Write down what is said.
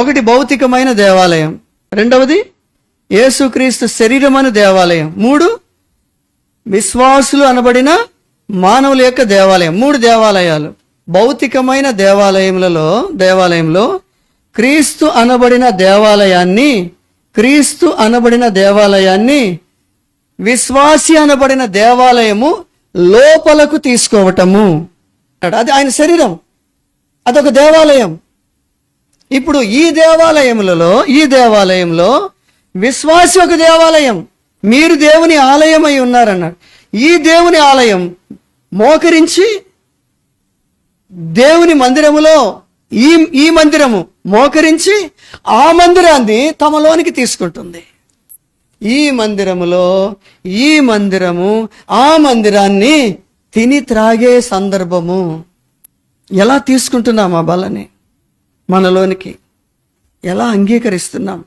ఒకటి భౌతికమైన దేవాలయం, రెండవది యేసుక్రీస్తు శరీరం అనే దేవాలయం, మూడు విశ్వాసులు అనబడిన మానవుల యొక్క దేవాలయం. మూడు దేవాలయాలు. భౌతికమైన దేవాలయంలో క్రీస్తు అనబడిన దేవాలయాన్ని విశ్వాసి అనబడిన దేవాలయము లోపలకు తీసుకోవటము. అది ఆయన శరీరం, అదొక దేవాలయం. ఇప్పుడు ఈ దేవాలయంలో విశ్వాసి ఒక దేవాలయం. మీరు దేవుని ఆలయం అయి ఉన్నారన్నాడు. ఈ దేవుని ఆలయం మోకరించి దేవుని మందిరములో ఈ మందిరము మోకరించి ఆ మందిరాన్ని తమలోనికి తీసుకుంటుంది. ఈ మందిరము ఆ మందిరాన్ని తిని త్రాగే సందర్భము. ఎలా తీసుకుంటున్నాం ఆ బలని మనలోనికి? ఎలా అంగీకరిస్తున్నాం?